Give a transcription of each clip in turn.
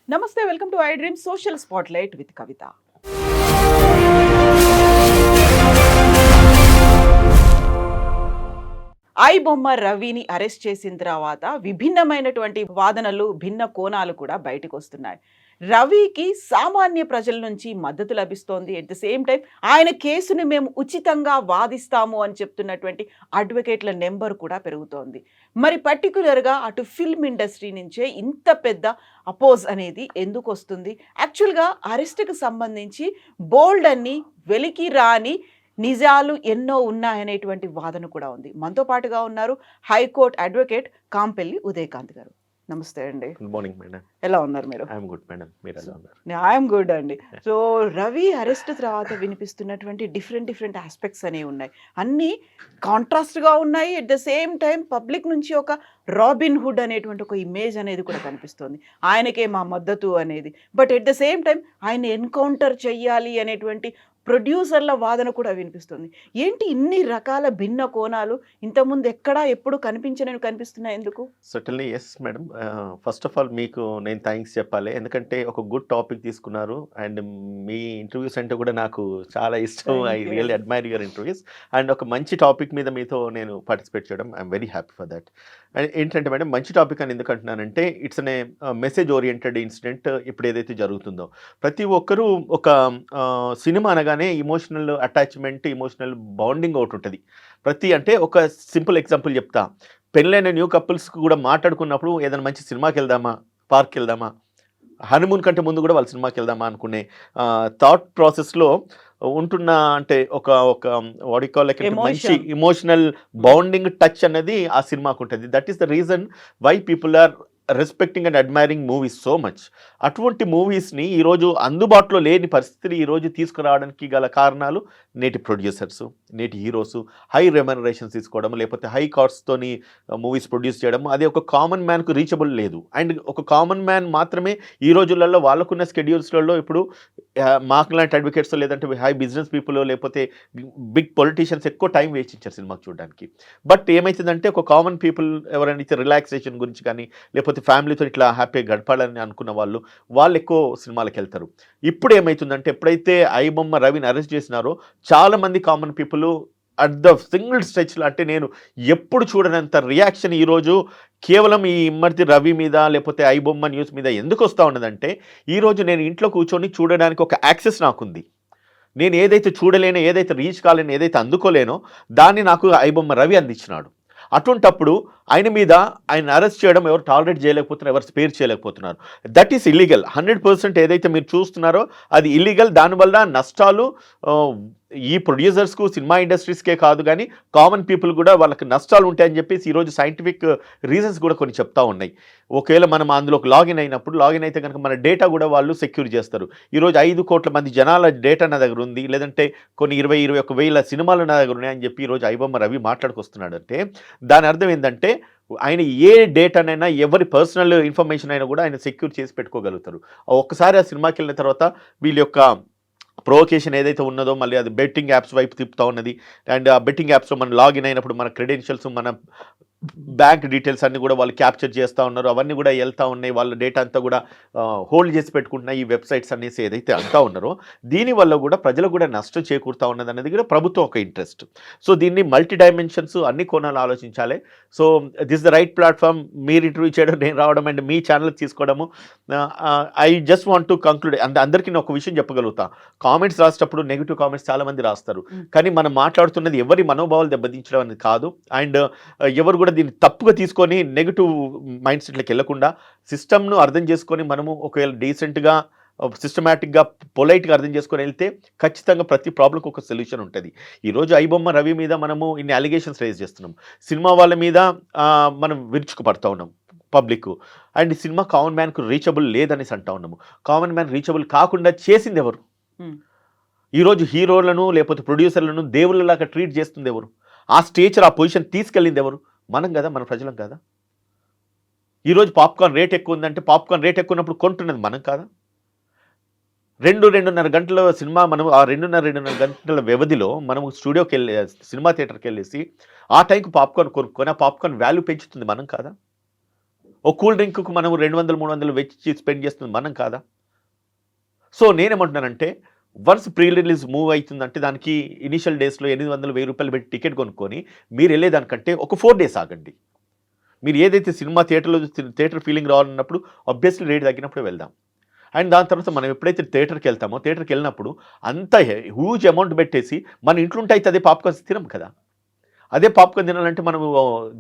నమస్తే, welcome to I dream social spotlight with Kavitha. I బొమ్మ రవిని అరెస్ట్ చేసిన తర్వాత విభిన్నమైనటువంటి వాదనలు, భిన్న కోణాలు కూడా బయటకు వస్తున్నాయి. రవికి సామాన్య ప్రజల నుంచి మద్దతు లభిస్తోంది. ఎట్ ద సేమ్ టైం ఆయన కేసుని మేము ఉచితంగా వాదిస్తాము అని చెప్తున్నటువంటి అడ్వకేట్ల నెంబర్ కూడా పెరుగుతోంది. మరి పర్టికులర్గా అటు ఫిల్మ్ ఇండస్ట్రీ నుంచే ఇంత పెద్ద అపోజ్ అనేది ఎందుకు వస్తుంది? యాక్చువల్గా అరెస్ట్కి సంబంధించి బోల్డ్ అన్ని వెలికి రాని నిజాలు ఎన్నో ఉన్నాయనేటువంటి వాదన కూడా ఉంది. మనతో పాటుగా ఉన్నారు హైకోర్టు అడ్వకేట్ కాంపెల్లి ఉదయకాంత్ గారు. నమస్తే అండి. Good morning madam. ఎలా ఉన్నారు మీరు? I'm good madam. మీరు ఎలా ఉన్నారు? ఐఎమ్ గుడ్ అండి. సో రవి అరెస్ట్ తర్వాత వినిపిస్తున్నటువంటి డిఫరెంట్ ఆస్పెక్ట్స్ అనేవి ఉన్నాయి. అన్నీ కాంట్రాస్ట్గా ఉన్నాయి. At the same time public నుంచి ఒక రాబిన్ హుడ్ అనేటువంటి ఒక ఇమేజ్ అనేది కూడా కనిపిస్తుంది. ఆయనకే మా మద్దతు అనేది. But at the same time ఆయన ఎన్కౌంటర్ చెయ్యాలి అనేటువంటి ప్రొడ్యూసర్ల వాదన కూడా వినిపిస్తుంది. ఏంటి ఇన్ని రకాల భిన్న కోణాలు ఇంతకుముందు ఎక్కడా ఎప్పుడు కనిపించని కనిపిస్తున్నాయి ఎందుకు? Certainly yes madam. First of all మీకు నేను థ్యాంక్స్ చెప్పాలి. ఎందుకంటే ఒక గుడ్ టాపిక్ తీసుకున్నారు అండ్ మీ ఇంటర్వ్యూస్ అంటే కూడా నాకు చాలా ఇష్టం. I really admire your interviews and ఒక మంచి టాపిక్ మీద మీతో నేను పార్టిసిపేట్ చేయడం I'm very happy for that. And ఏంటంటే మేడం, మంచి టాపిక్ అని ఎందుకు అంటున్నానంటే ఇట్స్ అనే మెసేజ్ ఓరియంటెడ్ ఇన్సిడెంట్. ఇప్పుడు ఏదైతే జరుగుతుందో ప్రతి ఒక్కరూ ఒక సినిమా అనగానే ఇమోషనల్ అటాచ్మెంట్, ఇమోషనల్ బాండింగ్ ఒకటి ఉంటుంది. అంటే ఒక సింపుల్ ఎగ్జాంపుల్ చెప్తా. పెళ్ళైన న్యూ కపుల్స్కి కూడా మాట్లాడుకున్నప్పుడు ఏదైనా మంచి సినిమాకి వెళ్దామా, పార్క్ వెళ్దామా, హనీమూన్ కంటే ముందు కూడా వాళ్ళ సినిమాకి వెళ్దామా అనుకునే థాట్ ప్రాసెస్లో ఉంటున్న అంటే ఒక మంచి ఇమోషనల్ బాండింగ్ టచ్ అనేది ఆ సినిమాకు ఉంటుంది. That is the reason why people are respecting and admiring movies so much. అటువంటి మూవీస్ని ఈరోజు అందుబాటులో లేని పరిస్థితిని ఈరోజు తీసుకురావడానికి గల కారణాలు నేటి ప్రొడ్యూసర్స్, నేటి హీరోస్ హై రెమ్యునరేషన్స్ తీసుకోవడం, లేకపోతే హై కాస్ట్తోని మూవీస్ ప్రొడ్యూస్ చేయడం. అది ఒక కామన్ మ్యాన్కు రీచబుల్ లేదు. అండ్ ఒక కామన్ మ్యాన్ మాత్రమే ఈ రోజులలో వాళ్ళకున్న స్కెడ్యూల్స్లలో ఇప్పుడు మాకు లాంటి అడ్వకేట్స్ లేదంటే హై బిజినెస్ పీపుల్ లేకపోతే బిగ్ పొలిటీషియన్స్ ఎక్కువ టైం వేస్ట్ ఇచ్చారు సినిమాకి చూడడానికి. బట్ ఏమవుతుందంటే ఒక కామన్ పీపుల్ ఎవరైనా రిలాక్సేషన్ గురించి కానీ లేకపోతే ఫ్యామిలీతో ఇట్లా హ్యాపీగా గడపాలని అనుకున్న వాళ్ళు ఎక్కువ సినిమాలకు వెళ్తారు. ఇప్పుడు ఏమవుతుందంటే ఎప్పుడైతే ఐ బొమ్మ రవిని అరెస్ట్ చేసినారో చాలామంది common people at the single స్ట్రెచ్లో అంటే నేను ఎప్పుడు చూడనంత రియాక్షన్ ఈరోజు కేవలం ఈ ఇమ్మర్తి రవి మీద లేకపోతే ఐ బొమ్మ న్యూస్ మీద ఎందుకు వస్తూ ఉన్నదంటే ఈరోజు నేను ఇంట్లో కూర్చొని చూడడానికి ఒక యాక్సెస్ నాకుంది. నేను ఏదైతే చూడలేనో, ఏదైతే రీచ్ కాలేనో, ఏదైతే అందుకోలేనో దాన్ని నాకు ఐ బొమ్మ రవి అందించినాడు. అటువంటప్పుడు ఆయన అరెస్ట్ చేయడం ఎవరు టాలరేట్ చేయలేకపోతున్నారు, ఎవరు స్పేర్ చేయలేకపోతున్నారు. That is illegal. 100% ఏదైతే మీరు చూస్తున్నారో అది ఇల్లీగల్. దానివల్ల నష్టాలు ఈ ప్రొడ్యూసర్స్కు, సినిమా ఇండస్ట్రీస్కే కాదు కానీ కామన్ పీపుల్ కూడా వాళ్ళకి నష్టాలు ఉంటాయని చెప్పేసి ఈరోజు సైంటిఫిక్ రీజన్స్ కూడా కొన్ని చెప్తా ఉన్నాయి. ఒకవేళ మనం అందులోకి లాగిన్ అయితే కనుక మన డేటా కూడా వాళ్ళు సెక్యూర్ చేస్తారు. ఈరోజు 5 కోట్ల మంది జనాల డేటా నా దగ్గర ఉంది, లేదంటే కొన్ని 20-21 వేల సినిమాలు నా దగ్గర ఉన్నాయని చెప్పి ఈరోజు ఐ బొమ్మ రవి మాట్లాడుకొస్తున్నాడు. అంటే దాని అర్థం ఏంటంటే ఆయన ఏ డేటానైనా, ఎవరి పర్సనల్ ఇన్ఫర్మేషన్ అయినా కూడా ఆయన సెక్యూర్ చేసి పెట్టుకోగలుగుతారు. ఒక్కసారి ఆ సినిమాకి వెళ్ళిన తర్వాత వీళ్ళ యొక్క ప్రొవొకేషన్ ఏదైతే ఉన్నదో మళ్ళీ అది బెట్టింగ్ యాప్స్ వైపు తిప్పుతూ ఉన్నది. అండ్ ఆ బెట్టింగ్ యాప్స్లో మనం లాగిన్ అయినప్పుడు మన క్రెడెన్షియల్స్, మన బ్యాంక్ డీటెయిల్స్ అన్నీ కూడా వాళ్ళు క్యాప్చర్ చేస్తూ ఉన్నారు. అవన్నీ కూడా వెళ్తూ ఉన్నాయి. వాళ్ళ డేటా అంతా కూడా హోల్డ్ చేసి పెట్టుకుంటున్నాయి ఈ వెబ్సైట్స్ అనేసి ఏదైతే అంటూ ఉన్నారో దీనివల్ల కూడా ప్రజలకు కూడా నష్టం చేకూరుతూ ఉన్నది అనేది కూడా ప్రభుత్వం ఒక ఇంట్రెస్ట్. సో దీన్ని మల్టీ డైమెన్షన్స్ అన్ని కోణాలు ఆలోచించాలి. So this the right platform. మీరు ఇంటర్వ్యూ చేయడం, నేను రావడం అండ్ మీ ఛానల్ తీసుకోవడము. I just want to conclude. అంటే అందరికీ నేను ఒక విషయం చెప్పగలుగుతా. కామెంట్స్ రాసేటప్పుడు నెగిటివ్ కామెంట్స్ చాలామంది రాస్తారు, కానీ మనం మాట్లాడుతున్నది ఎవరి మనోభావాలు దెబ్బతించడం అనేది కాదు. అండ్ ఎవరు కూడా దీన్ని తప్పుగా తీసుకొని నెగిటివ్ మైండ్ సెట్లోకి వెళ్లకుండా సిస్టమ్ను అర్థం చేసుకొని మనము ఒకవేళ డీసెంట్గా, సిస్టమేటిక్గా, పొలైట్గా అర్థం చేసుకొని వెళ్తే ఖచ్చితంగా ప్రతి ప్రాబ్లంకి ఒక సొల్యూషన్ ఉంటుంది. ఈరోజు ఐ బొమ్మ రవి మీద మనము ఇన్ని అలిగేషన్స్ రేజ్ చేస్తున్నాం, సినిమా వాళ్ళ మీద మనం విరుచుకుపడతా ఉన్నాం పబ్లిక్. అండ్ సినిమా కామన్ మ్యాన్కు రీచబుల్ లేదనేసి అంటా ఉన్నాము. కామన్ మ్యాన్ రీచబుల్ కాకుండా చేసింది ఎవరు? ఈరోజు హీరోలను లేకపోతే ప్రొడ్యూసర్లను దేవుళ్ళలాగా ట్రీట్ చేస్తుంది ఎవరు? ఆ స్టేచర్, ఆ పొజిషన్ తీసుకెళ్ళింది ఎవరు? మనం కదా, మన ప్రజలం కదా. ఈరోజు పాప్కార్న్ రేట్ ఎక్కువ ఉందంటే పాప్కార్న్ రేట్ ఎక్కువ ఉన్నప్పుడు కొంటున్నది మనం కాదా? రెండున్నర గంటల సినిమా మనం ఆ రెండున్నర గంటల వ్యవధిలో మనం స్టూడియోకి వెళ్ళి సినిమా థియేటర్కి వెళ్ళేసి ఆ టైంకి పాప్కార్న్ కొనుక్కొని ఆ పాప్కార్న్ వాల్యూ పెంచుతుంది మనం కాదా? ఓ కూల్ డ్రింక్కు మనం 200, 300 వెచ్చి స్పెండ్ చేస్తుంది మనం కాదా? సో నేనేమంటున్నానంటే వన్స్ ప్రీ రిలీజ్ మూవ్ అవుతుందంటే దానికి ఇనిషియల్ డేస్లో 800, 1000 రూపాయలు పెట్టి టికెట్ కొనుక్కొని మీరు వెళ్ళేదానికంటే ఒక 4 డేస్ ఆగండి. మీరు ఏదైతే సినిమా థియేటర్లో థియేటర్ ఫీలింగ్ రావాలన్నప్పుడు ఆబ్వియస్లీ రేట్ తగ్గినప్పుడు వెళ్దాం. అండ్ దాని తర్వాత మనం ఎప్పుడైతే థియేటర్కి వెళ్తామో థియేటర్కి వెళ్ళినప్పుడు అంత హ్యూజ్ అమౌంట్ పెట్టేసి మన ఇంట్లో ఉంటే అయితే అదే పాప్కార్న్స్ తినం కదా. అదే పాప్కార్న్ తినాలంటే మనం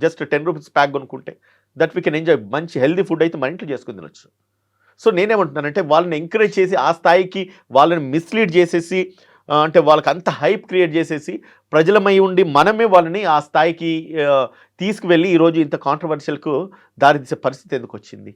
జస్ట్ 10 రూపీస్ ప్యాక్ కొనుక్కుంటే దట్ వీ కెన్ ఎంజాయ్ మంచి హెల్దీ ఫుడ్ అయితే మన ఇంట్లో చేసుకుని తినొచ్చు. సో నేనేమంటున్నానంటే వాళ్ళని ఎంకరేజ్ చేసి ఆ స్థాయికి వాళ్ళని మిస్లీడ్ చేసేసి అంటే వాళ్ళకి అంత హైప్ క్రియేట్ చేసేసి ప్రజలమై ఉండి మనమే వాళ్ళని ఆ స్థాయికి తీసుకువెళ్ళి ఈరోజు ఇంత కాంట్రవర్షియల్కు దారితీసే పరిస్థితి ఎందుకు వచ్చింది?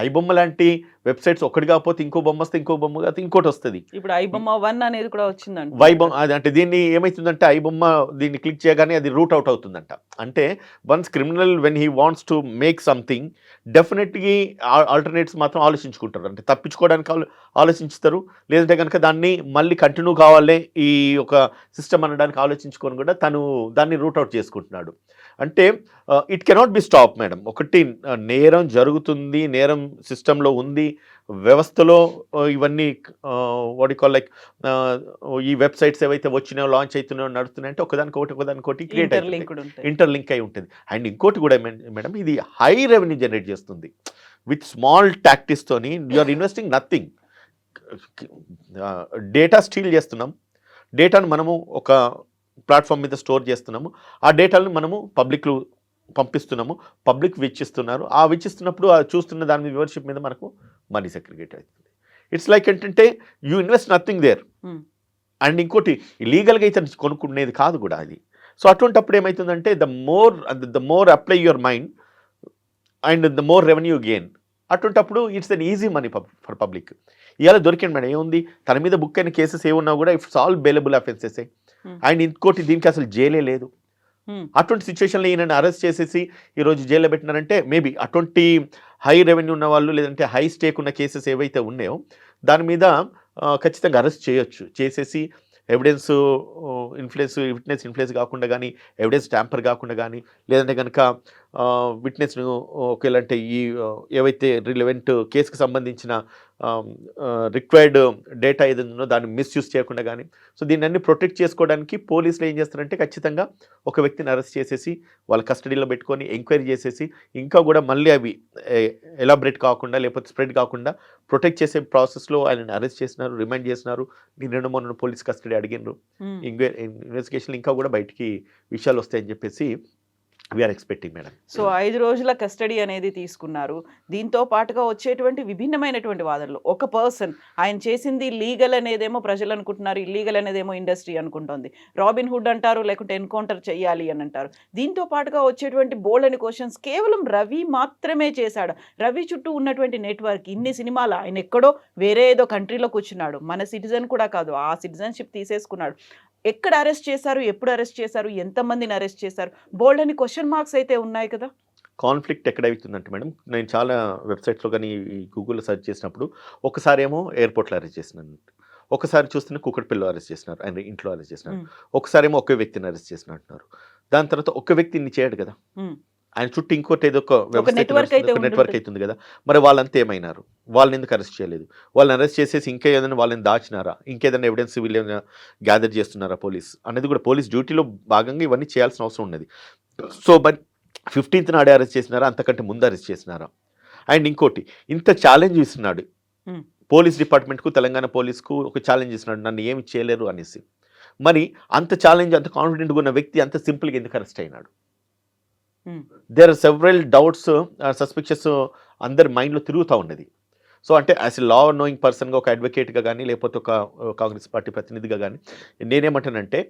ఐబొమ్మ లాంటి వెబ్సైట్స్ ఒకటి కాకపోతే ఇంకో బొమ్మ వస్తే ఇంకో బొమ్మ కాకపోతే ఇంకోటి వస్తుంది. ఇప్పుడు ఐబొమ్మ 1 అనేది కూడా వచ్చిందంట. వైబొమ్మ అది అంటే దీన్ని ఏమవుతుందంటే ఐబొమ్మ దీన్ని క్లిక్ చేయగానే అది రూట్ అవుట్ అవుతుందంట. అంటే once criminal when he wants to make something definitely alternates మాత్రం ఆలోచించుకుంటారు. అంటే తప్పించుకోవడానికి ఆలోచిస్తారు, లేదంటే కనుక దాన్ని మళ్ళీ కంటిన్యూ కావాలి ఈ ఒక సిస్టమ్ అనడానికి ఆలోచించుకొని కూడా తను దాన్ని రూట్ అవుట్ చేసుకుంటున్నాడు. అంటే it cannot be stop madam. ఒకటి నేరం జరుగుతుంది, నేరం సిస్టంలో ఉంది, వ్యవస్థలో ఇవన్నీ వాట్ యు కాల్ లైక్ ఈ వెబ్సైట్స్ ఏవైతే వచ్చినాయో లాంచ్ అవుతున్నాయో నడుస్తున్నాయంటే ఒకదానికొకటి క్రియేట్ అవుతుంది, ఇంటర్లింక్ అయి ఉంటుంది. అండ్ ఇంకోటి కూడా మేడం ఇది హై రెవెన్యూ జనరేట్ చేస్తుంది. విత్ స్మాల్ టాక్టిక్స్తోని you are investing nothing. Data steal చేస్తున్నాం, డేటాను మనము ఒక ప్లాట్ఫామ్ మీద స్టోర్ చేస్తున్నాము, ఆ డేటాలను మనము పబ్లిక్లు పంపిస్తున్నాము, పబ్లిక్ వెచ్చిస్తున్నారు. ఆ వెచ్చిస్తున్నప్పుడు ఆ చూస్తున్న దాని మీద వ్యూవర్షిప్ మీద మనకు మనీ సెగ్రిగేట్ అవుతుంది. ఇట్స్ లైక్ ఏంటంటే you invest nothing there. And ఇంకోటి లీగల్గా అయితే కొనుక్కునేది కాదు కూడా అది. సో అటువంటిప్పుడు ఏమవుతుందంటే the more apply your mind and the more revenue gain. అటువంటిప్పుడు it's an easy money for public. ఇవాళ దొరికింది మేడం, ఏముంది తన మీద బుక్ అయిన కేసెస్ ఏమున్నా కూడా it's all bailable offences. And ఇంకోటి దీనికి అసలు జైలే లేదు. అటువంటి సిచ్యువేషన్లో ఈయనని అరెస్ట్ చేసేసి ఈరోజు జైల్లో పెట్టినారంటే మేబీ అటువంటి హై రెవెన్యూ ఉన్న వాళ్ళు లేదంటే హై స్టేక్ ఉన్న కేసెస్ ఏవైతే ఉన్నాయో దాని మీద ఖచ్చితంగా అరెస్ట్ చేయొచ్చు. చేసేసి ఎవిడెన్స్ విట్నెస్ ఇన్ఫ్లుయెన్స్ కాకుండా కానీ, ఎవిడెన్స్ ట్యాంపర్ కాకుండా కానీ, లేదంటే కనుక విట్నెస్ను ఒకవేళంటే ఈ ఏవైతే రిలవెంట్ కేసుకు సంబంధించిన రిక్వైర్డ్ డేటా ఏదైందో దాన్ని మిస్యూజ్ చేయకుండా కానీ, సో దీన్ని అన్ని ప్రొటెక్ట్ చేసుకోవడానికి పోలీసులు ఏం చేస్తారంటే ఖచ్చితంగా ఒక వ్యక్తిని అరెస్ట్ చేసేసి వాళ్ళ కస్టడీలో పెట్టుకొని ఎంక్వైరీ చేసేసి ఇంకా కూడా మళ్ళీ అవి ఎలాబరేట్ కాకుండా లేకపోతే స్ప్రెడ్ కాకుండా ప్రొటెక్ట్ చేసే ప్రాసెస్లో ఆయనని అరెస్ట్ చేసినారు, రిమైండ్ చేసినారు. నిన్న మొన్న పోలీస్ కస్టడీ అడిగినారు. ఇన్వెస్టిగేషన్ ఇంకా కూడా బయటికి విషయాలు వస్తాయని చెప్పేసి వీఆర్ ఎక్స్పెక్టింగ్ మేడం. సో 5 రోజుల కస్టడీ అనేది తీసుకున్నారు. దీంతో పాటుగా వచ్చేటువంటి విభిన్నమైనటువంటి వాదనలు, ఒక పర్సన్ ఆయన చేసింది లీగల్ అనేదేమో ప్రజలు అనుకుంటున్నారు, ఇల్లీగల్ అనేదేమో ఇండస్ట్రీ అనుకుంటుంది. రాబిన్ హుడ్ అంటారు, లేకుంటే ఎన్కౌంటర్ చేయాలి అని అంటారు. దీంతో పాటుగా వచ్చేటువంటి బోల్డ్ అని క్వశ్చన్స్ కేవలం రవి మాత్రమే చేశాడు. రవి చుట్టూ ఉన్నటువంటి నెట్వర్క్, ఇన్ని సినిమాలు, ఆయన ఎక్కడో వేరే ఏదో కంట్రీలో కూర్చున్నాడు, మన సిటిజన్ కూడా కాదు, ఆ సిటిజన్షిప్ తీసేసుకున్నాడు. ఎక్కడ అరెస్ట్ చేశారు, ఎప్పుడు అరెస్ట్ చేశారు, ఎంతమందిని అరెస్ట్ చేశారు, బోల్డ్ అని క్వశ్చన్ మార్క్స్ అయితే ఉన్నాయి కదా. కాన్ఫ్లిక్ట్ ఎక్కడ అవుతుందంటే మేడం, నేను చాలా వెబ్సైట్స్లో కానీ గూగుల్లో సెర్చ్ చేసినప్పుడు ఒకసారి ఏమో ఎయిర్పోర్ట్లో అరెస్ట్ చేసినాను, ఒకసారి చూస్తున్న కూకట్పల్లిలో అరెస్ట్ చేసినారు, ఆయన ఇంట్లో అరెస్ట్ చేసినారు, ఒకసారి ఏమో ఒకే వ్యక్తిని అరెస్ట్ చేసిన అంటున్నారు. దాని తర్వాత ఒక్క వ్యక్తిని చేయడు కదా, ఆయన చుట్టూ ఇంకోటి ఏదో ఒక నెట్వర్క్ అవుతుంది కదా. మరి వాళ్ళంతా ఏమైనారు, వాళ్ళని ఎందుకు అరెస్ట్ చేయలేదు? వాళ్ళని అరెస్ట్ చేసేసి ఇంకా ఏదైనా వాళ్ళని దాచినారా, ఇంకేదైనా ఎవిడెన్స్ వీళ్ళని గ్యాదర్ చేస్తున్నారా పోలీస్ అనేది కూడా పోలీస్ డ్యూటీలో భాగంగా ఇవన్నీ చేయాల్సిన అవసరం ఉన్నది. సో బట్ 15th నాడే అరెస్ట్ చేసినారా, అంతకంటే ముందు అరెస్ట్ చేసినారా? అండ్ ఇంకోటి ఇంత ఛాలెంజ్ ఇస్తున్నాడు పోలీస్ డిపార్ట్మెంట్కు, తెలంగాణ పోలీస్కు ఒక ఛాలెంజ్ ఇస్తున్నాడు, నన్ను ఏమి చేయలేరు అనేసి. మరి అంత ఛాలెంజ్, అంత కాన్ఫిడెంట్గా ఉన్న వ్యక్తి అంత సింపుల్గా ఎందుకు అరెస్ట్ అయినాడు? దేర్ ఆర్ సెవరల్ డౌట్స్, సస్పిషస్ అందరి మైండ్లో తిరుగుతూ ఉన్నది. సో అంటే యాజ్ ఎ లా నోయింగ్ పర్సన్గా, ఒక అడ్వకేట్గా కానీ, లేకపోతే ఒక కాంగ్రెస్ పార్టీ ప్రతినిధిగా కానీ నేనేమంటానంటే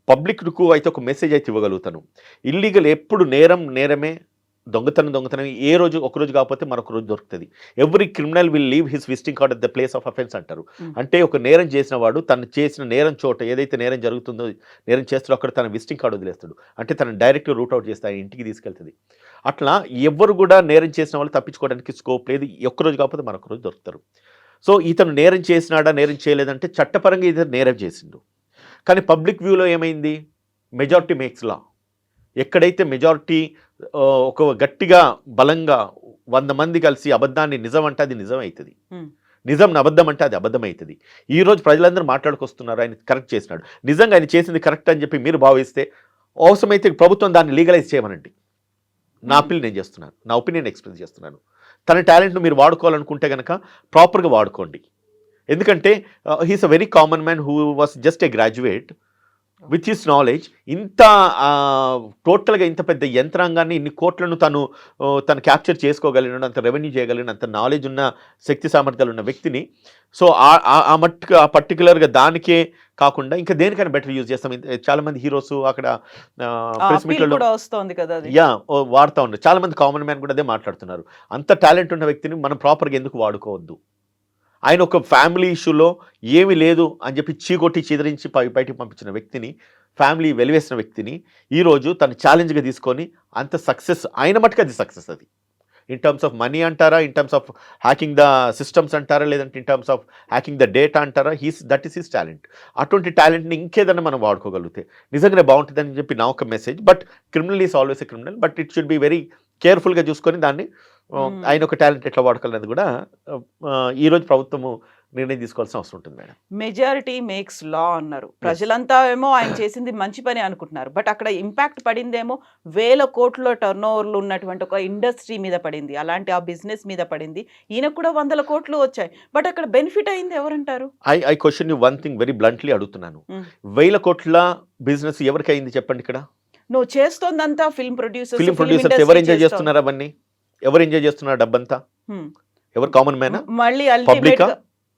పబ్లిక్కు అయితే ఒక మెసేజ్ అయితే ఇవ్వగలుగుతాను. ఇల్లీగల్ ఎప్పుడు నేరమే, దొంగతనం ఏ రోజు ఒక రోజు కాకపోతే మరొక రోజు దొరుకుతుంది. Every criminal will leave his visiting card at the place of offence అంటారు. అంటే ఒక నేరం చేసిన వాడు తను చేసిన నేరం చోట ఏదైతే నేరం జరుగుతుందో, నేరం చేస్తాడో అక్కడ తన విజిటింగ్ కార్డు వదిలేస్తాడు. అంటే తను డైరెక్ట్ రూట్ అవుట్ చేస్తే ఇంటికి తీసుకెళ్తుంది. అట్లా ఎవరు కూడా నేరం చేసిన వాళ్ళు తప్పించుకోవడానికి స్కోప్ లేదు, ఒక్కరోజు కాకపోతే మరొక రోజు దొరుకుతారు. సో ఇతను నేరం చేసినాడా నేరం చేయలేదంటే చట్టపరంగా ఇతను నేరం చేసిండు. కానీ పబ్లిక్ వ్యూలో ఏమైంది? మెజారిటీ మేక్స్ లా. ఎక్కడైతే మెజారిటీ ఒక గట్టిగా బలంగా 100 మంది కలిసి అబద్ధాన్ని నిజం అంటే అది నిజం అవుతుంది, నిజం అబద్ధం అంటే అది అబద్ధం అవుతుంది. ఈరోజు ప్రజలందరూ మాట్లాడుకొస్తున్నారు ఆయన కరెక్ట్ చేసినాడు, నిజంగా ఆయన చేసింది కరెక్ట్ అని చెప్పి మీరు భావిస్తే అవసరమైతే ప్రభుత్వం దాన్ని లీగలైజ్ చేయమనండి. నా అప్పీల్ నేను చేస్తున్నాను, నా ఒపీనియన్ ఎక్స్ప్రెస్ చేస్తున్నాను. తన టాలెంట్ను మీరు వాడుకోవాలనుకుంటే కనుక ప్రాపర్గా వాడుకోండి. ఎందుకంటే he's a very common man who was just a graduate with his knowledge. ఇంత టోటల్గా ఇంత పెద్ద యంత్రాంగాన్ని ఇన్ని కోట్లను తను క్యాప్చర్ చేసుకోగలిగిన, అంత రెవెన్యూ చేయగలిగిన, అంత నాలెడ్జ్ ఉన్న శక్తి సామర్థ్యాలు ఉన్న వ్యక్తిని సో ఆ మట్టుగా పర్టికులర్గా దానికే కాకుండా ఇంకా దేనికైనా బెటర్ యూజ్ చేస్తాం. చాలా మంది హీరోస్ అక్కడ ప్రెస్ మీట్లలో వాడుతూ ఉన్నారు. చాలా మంది కామన్ మ్యాన్ కూడా అదే మాట్లాడుతున్నారు. అంత టాలెంట్ ఉన్న వ్యక్తిని మనం ప్రాపర్గా ఎందుకు వాడుకోవద్దు? ఆయన ఒక ఫ్యామిలీ ఇష్యూలో ఏమీ లేదు అని చెప్పి చీకొట్టి చిదరించి బయటికి పంపించిన వ్యక్తిని, ఫ్యామిలీ వెలివేసిన వ్యక్తిని ఈరోజు తను ఛాలెంజ్గా తీసుకొని అంత సక్సెస్, ఆయన మటుకు అది సక్సెస్. అది ఇన్ టర్మ్స్ ఆఫ్ మనీ అంటారా, in terms of hacking the systems అంటారా, లేదంటే in terms of hacking the data అంటారా, దట్ ఈస్ హిస్ టాలెంట్. అటువంటి టాలెంట్ని ఇంకేదన్నా మనం వాడుకోగలిగితే నిజంగానే బాగుంటుందని చెప్పి నా ఒక message. But criminal is always a criminal, but it should be very కేర్ఫుల్గా చూసుకొని దాన్ని ఆయన ఒక టాలెంట్ ఎట్లా వాడుకోవాలనేది కూడా ఈరోజు ప్రభుత్వము నిర్ణయం తీసుకోవాల్సిన అవసరం ఉంటుంది మేడం. మెజారిటీ మేక్స్ లా అన్నారు. ప్రజలంతా ఏమో ఆయన చేసింది మంచి పని అనుకుంటున్నారు. బట్ అక్కడ ఇంపాక్ట్ పడిందేమో 1000 కోట్ల టర్న్ ఓవర్లు ఉన్నటువంటి ఒక ఇండస్ట్రీ మీద పడింది, అలాంటి ఆ బిజినెస్ మీద పడింది. ఈయనకు కూడా 100 కోట్లు వచ్చాయి. బట్ అక్కడ బెనిఫిట్ అయింది ఎవరంటారు? I question you one thing very bluntly అడుగుతున్నాను. 1000 కోట్ల బిజినెస్ ఎవరికి అయింది చెప్పండి? ఇక్కడ నువ్వు చేస్తోందంతా ఫిల్మ్ ప్రొడ్యూసర్స్ ఎవరు ఎంజాయ్ చేస్తున్నారు? అవన్నీ ఎవరు ఎంజాయ్ చేస్తున్నారు? డబ్బంతా ఎవరు? Common man? మళ్ళీ అల్టిమేట్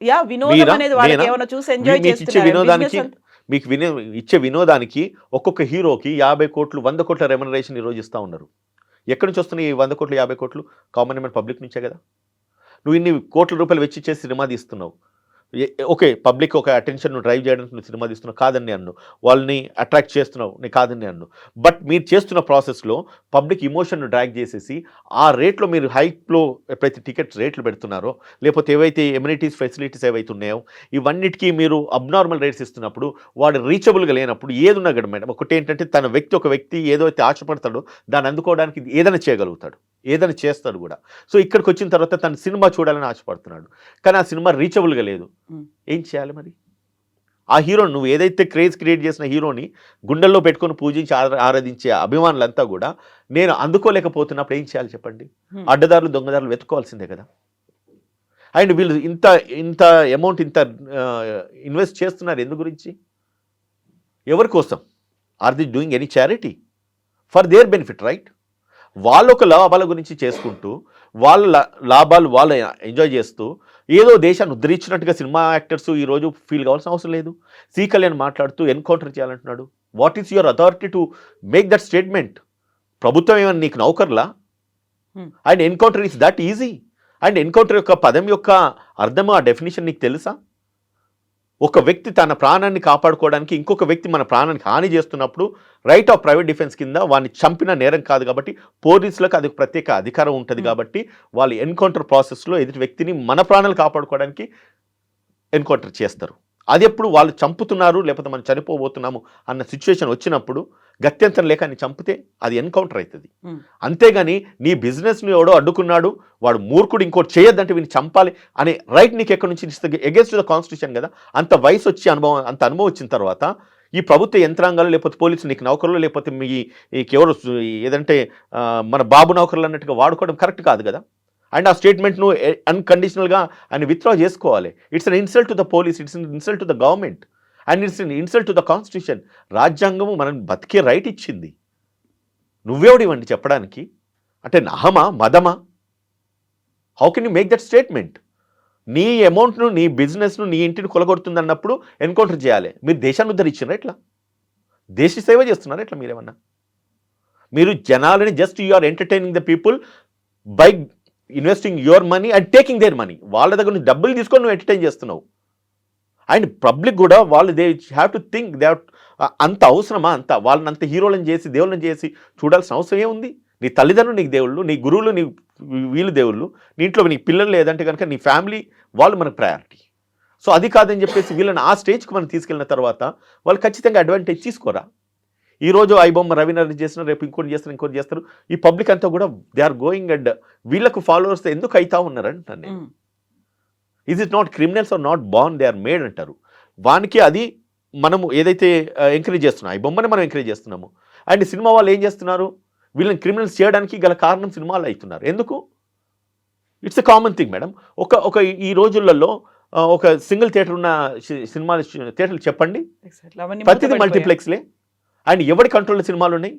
గా వినోదం అనేది వాళ్ళకి ఏమైనా చూసి ఎంజాయ్ చేస్తున్నారు. మీకు ఇచ్చే వినోదానికి ఒక్కొక్క హీరోకి 50 కోట్లు 100 కోట్ల రెమ్యునరేషన్ ఈరోజు ఇస్తూ ఉన్నారు. ఎక్కడి నుంచి వస్తున్నాయి ఈ 100 కోట్లు 50 కోట్లు? కామన్ మ్యాన్ పబ్లిక్ నుంచే కదా. నువ్వు ఇన్ని కోట్ల రూపాయలు వెచ్చిచ్చేసి సినిమా తీస్తున్నావు. ఓకే, పబ్లిక్ ఒక అటెన్షన్ డ్రైవ్ చేయడానికి నువ్వు సినిమా తీస్తున్నావు, కాదని అన్ను. వాళ్ళని అట్రాక్ట్ చేస్తున్నావు, నేను కాదని అన్ను. బట్ మీరు చేస్తున్న ప్రాసెస్లో పబ్లిక్ ఇమోషన్ను డ్రాగ్ చేసేసి ఆ రేట్లో మీరు హైప్లో ఎప్పుడైతే టికెట్స్ రేట్లు పెడుతున్నారో, లేకపోతే ఏవైతే ఎమ్యూనిటీస్ ఫెసిలిటీస్ ఏవైతే ఉన్నాయో ఇవన్నిటికీ మీరు అబ్నార్మల్ రేట్స్ ఇస్తున్నప్పుడు, వాడు రీచబుల్గా లేనప్పుడు ఏది ఉన్నా కదా మేడం. ఒకటి ఏంటంటే ఒక వ్యక్తి ఏదో అయితే ఆశపడతాడో దాన్ని అందుకోవడానికి ఏదైనా చేయగలుగుతాడు, ఏదైనా చేస్తాడు కూడా. సో ఇక్కడికి వచ్చిన తర్వాత తన సినిమా చూడాలని ఆశపడుతున్నాడు, కానీ ఆ సినిమా రీచబుల్గా లేదు. ఏం చేయాలి మరి? ఆ హీరోని, నువ్వు ఏదైతే క్రేజ్ క్రియేట్ చేసిన హీరోని గుండెల్లో పెట్టుకొని పూజించి ఆరాధించే అభిమానులంతా కూడా నేను అందుకోలేకపోతున్నప్పుడు ఏం చేయాలి చెప్పండి? అడ్డదారులు దొంగదారులు వెతుక్కోవాల్సిందే కదా. అండ్ వీళ్ళు ఇంత అమౌంట్ ఇన్వెస్ట్ చేస్తున్నారు ఎందు గురించి? ఎవరి కోసం? Are they doing any charity? For their benefit, right? వాళ్ళ ఒక లాభాల గురించి చేసుకుంటూ వాళ్ళ లాభాలు వాళ్ళు ఎంజాయ్ చేస్తూ ఏదో దేశాన్ని ఉద్ధరించినట్టుగా సినిమా యాక్టర్స్ ఈరోజు ఫీల్ కావాల్సిన అవసరం లేదు. సి కళ్యాణ్ మాట్లాడుతూ ఎన్కౌంటర్ చేయాలంటున్నాడు. What is your authority to make that statement? ప్రభుత్వం ఏమైనా నీకు నౌకర్లా? And encounter is that easy. And encounter యొక్క పదం యొక్క అర్థం, ఆ డెఫినేషన్ నీకు తెలుసా? ఒక వ్యక్తి తన ప్రాణాన్ని కాపాడుకోవడానికి ఇంకొక వ్యక్తి మన ప్రాణానికి హాని చేస్తున్నప్పుడు రైట్ ఆఫ్ ప్రైవేట్ డిఫెన్స్ కింద వాడిని చంపిన నేరం కాదు కాబట్టి పోలీసులకు అది ప్రత్యేక అధికారం ఉంటుంది కాబట్టి వాళ్ళు ఎన్కౌంటర్ ప్రాసెస్లో ఎదుటి వ్యక్తిని మన ప్రాణాలు కాపాడుకోవడానికి ఎన్కౌంటర్ చేస్తారు. అది ఎప్పుడు వాళ్ళు చంపుతున్నారు లేకపోతే మనం చనిపోబోతున్నాము అన్న సిచ్యువేషన్ వచ్చినప్పుడు గత్యంతరం లేక నీ చంపితే అది ఎన్కౌంటర్ అవుతుంది. అంతేగాని నీ బిజినెస్ని ఎవడో అడ్డుకున్నాడు, వాడు మూర్ఖుడు, ఇంకోటి చేయొద్దంటే వీని చంపాలి అనే రైట్ నీకు ఎక్కడి నుంచి ఇస్తుంది? ఎగెన్స్ట్ ద కాన్స్టిట్యూషన్ కదా. అంత వయసు వచ్చి అంత అనుభవం వచ్చిన తర్వాత ఈ ప్రభుత్వ యంత్రాంగాలు లేకపోతే పోలీసులు నీకు నౌకర్లు లేకపోతే ఎవరు ఏదంటే మన బాబు నౌకర్లు అన్నట్టుగా వాడుకోవడం కరెక్ట్ కాదు కదా. అండ్ ఆ స్టేట్మెంట్ను అన్కండిషనల్గా ఆయన విత్డ్రా చేసుకోవాలి. It's an insult to the police, it's an insult to the government and it's an insult to the constitution. రాజ్యాంగము మనం బతికే రైట్ ఇచ్చింది. నువ్వెవడివ్వండి చెప్పడానికి? అంటే నహమా మదమా? How can you make that statement? నీ అమౌంట్ను నీ బిజినెస్ను నీ ఇంటిని కొలగొడుతుంది అన్నప్పుడు ఎన్కౌంటర్ చేయాలి. మీరు దేశాన్ని ఉద్ధరించారా? ఎట్లా దేశ సేవ చేస్తున్నారా? ఎట్లా మీరేమన్నా? మీరు జనాలని just you are entertaining the people by investing your money and taking their money. వాళ్ళ దగ్గర నుంచి డబ్బులు తీసుకొని నువ్వు ఎంటర్టైన్ చేస్తున్నావు. అండ్ పబ్లిక్ కూడా వాళ్ళు they have to think they అంత అవసరమా? వాళ్ళని అంత హీరోలను చేసి దేవుళ్ళని చేసి చూడాల్సిన అవసరం ఏముంది? నీ తల్లిదండ్రులు నీకు దేవుళ్ళు, నీ గురువులు నీ వీళ్ళు దేవుళ్ళు, నీ ఇంట్లో నీ పిల్లలు లేదంటే కనుక నీ ఫ్యామిలీ వాళ్ళు మనకు ప్రయారిటీ. సో అది కాదని చెప్పేసి వీళ్ళని ఆ స్టేజ్కి మనం తీసుకెళ్ళిన తర్వాత వాళ్ళు ఖచ్చితంగా అడ్వాంటేజ్ తీసుకోరా. ఈరోజు ఐబొమ్మ రవీంద్ర చేసిన రేపు ఇంకోటి చేస్తారు. ఈ పబ్లిక్ అంతా కూడా దే ఆర్ గోయింగ్ అండ్ వీళ్ళకు ఫాలోవర్స్ ఎందుకు అవుతా ఉన్నారంటాను నేను. Is it not criminals are not born, they are made అంటారు. వానికి అది మనము ఏదైతే ఎంకరేజ్ చేస్తున్నాం, ఈ బొమ్మని మనం ఎంకరేజ్ చేస్తున్నాము. అండ్ సినిమా వాళ్ళు ఏం చేస్తున్నారు, వీళ్ళని క్రిమినల్స్ చేయడానికి గల కారణం సినిమాలు అవుతున్నారు. ఎందుకు? It's a common thing madam. ఒక ఈ రోజులలో ఒక సింగిల్ థియేటర్ ఉన్న సినిమాల థియేటర్లు చెప్పండి, ప్రతిదీ మల్టీప్లెక్స్లే. అండ్ ఎవరి కంట్రోల్లో సినిమాలు ఉన్నాయి?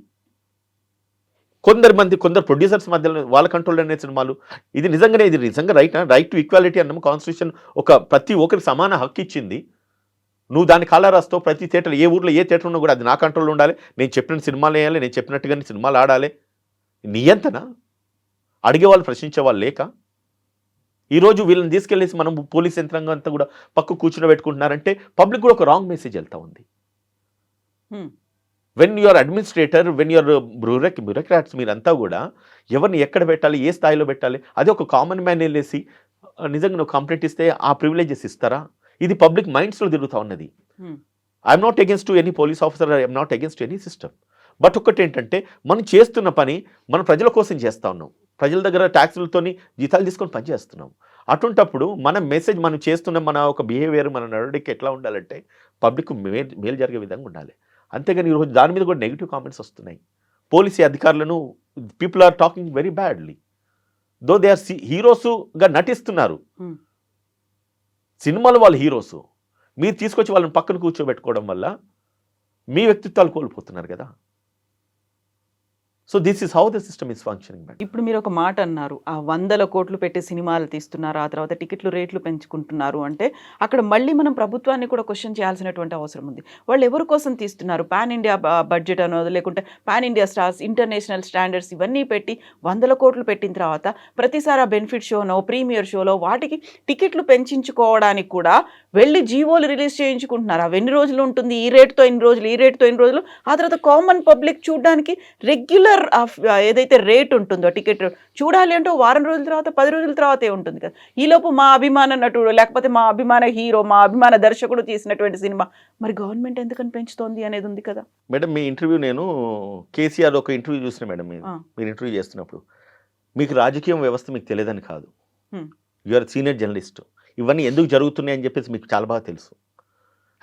కొందరు ప్రొడ్యూసర్స్ మధ్యలో వాళ్ళ కంట్రోల్ అనే సినిమాలు. ఇది నిజంగా రైట్ టు ఈక్వాలిటీ అన్నాము. కాన్స్టిట్యూషన్ ప్రతి ఒక్కరికి సమాన హక్కు ఇచ్చింది. నువ్వు దాని కాలా రాస్తావు. ప్రతి థియేటర్, ఏ ఊర్లో ఏ థియేటర్ ఉన్నా కూడా అది నా కంట్రోల్లో ఉండాలి, నేను చెప్పిన సినిమాలు వేయాలి, నేను చెప్పినట్టుగానే సినిమాలు ఆడాలి. నియంత్రణ అడిగే వాళ్ళు, ప్రశ్నించే వాళ్ళు లేక ఈరోజు వీళ్ళని తీసుకెళ్ళేసి మనం పోలీస్ యంత్రాంగం అంతా కూడా పక్క కూర్చుని పెట్టుకుంటున్నారంటే పబ్లిక్ కూడా ఒక రాంగ్ మెసేజ్ వెళ్తూ ఉంది. When you're administrator, when you're bureaucrats, మీరంతా కూడా ఎవరిని ఎక్కడ పెట్టాలి, ఏ స్థాయిలో పెట్టాలి, అదే ఒక కామన్ మ్యాన్ వెళ్ళేసి నిజంగా నువ్వు కంప్లైంట్ ఇస్తే ఆ ప్రివిలేజెస్ ఇస్తారా? ఇది పబ్లిక్ మైండ్స్లో తిరుగుతూ ఉన్నది. I'm not against to any police officer, I'm not against any system. But ఒక్కటి ఏంటంటే మనం చేస్తున్న పని మనం ప్రజల కోసం చేస్తూ ఉన్నాం. ప్రజల దగ్గర ట్యాక్సులతోని జీతాలు తీసుకొని పని చేస్తున్నాం. అటువంటప్పుడు మన మెసేజ్, మనం చేస్తున్న మన ఒక బిహేవియర్, మన నడవడికి ఎట్లా ఉండాలంటే పబ్లిక్ మేలు జరిగే విధంగా ఉండాలి. అంతేగాని ఈరోజు దాని మీద కూడా నెగిటివ్ కామెంట్స్ వస్తున్నాయి. పోలీసు అధికారులను people are talking very badly. Though they are హీరోస్గా నటిస్తున్నారు. సినిమాలో వాళ్ళు హీరోస్, మీరు తీసుకొచ్చి వాళ్ళని పక్కన కూర్చోబెట్టుకోవడం వల్ల మీ వ్యక్తిత్వాలు కోల్పోతున్నారు కదా. So this is how the system is functioning. ఇప్పుడు మీరు ఒక మాట అన్నారు, ఆ 100 కోట్లు పెట్టి సినిమాలు తీస్తున్నారు, ఆ తర్వాత టికెట్లు రేట్లు పెంచుకుంటున్నారు అంటే అక్కడ మళ్ళీ మనం ప్రభుత్వాన్ని కూడా క్వశ్చన్ చేయాల్సినటువంటి అవసరం ఉంది. వాళ్ళు ఎవరి కోసం తీస్తున్నారు? పాన్ ఇండియా బడ్జెట్ అనో, లేకుంటే pan India stars, international standards ఇవన్నీ పెట్టి 100 కోట్లు పెట్టిన తర్వాత ప్రతిసారి ఆ బెనిఫిట్ షోనో, ప్రీమియర్ షోలో వాటికి టికెట్లు పెంచుకోవడానికి కూడా వెళ్ళి జీవోలు రిలీజ్ చేయించుకుంటున్నారు. అవి ఎన్ని రోజులు ఉంటుంది, ఈ రేటుతో ఇన్ని రోజులు, ఈ రేటుతో ఇన్ని రోజులు. ఆ తర్వాత కామన్ పబ్లిక్ చూడడానికి రెగ్యులర్ ఏదైతే రేట్ ఉంటుందో టికెట్ చూడాలి అంటే వారం రోజుల తర్వాత, 10 రోజుల తర్వాతే ఉంటుంది కదా. ఈలోపు మా అభిమాన నటుడు, లేకపోతే మా అభిమాన హీరో, మా అభిమాన దర్శకుడు తీసినటువంటి సినిమా మరి గవర్నమెంట్ ఎందుకని పెంచుతోంది అనేది ఉంది కదా. మేడం మీ ఇంటర్వ్యూ, నేను కేసీఆర్ ఒక ఇంటర్వ్యూ చూసిన మేడం. మీరు ఇంటర్వ్యూ చేస్తున్నప్పుడు మీకు రాజకీయ వ్యవస్థ మీకు తెలియదని కాదు, యూఆర్ సీనియర్ జర్నలిస్ట్, ఇవన్నీ ఎందుకు జరుగుతున్నాయి అని చెప్పేసి మీకు చాలా బాగా తెలుసు.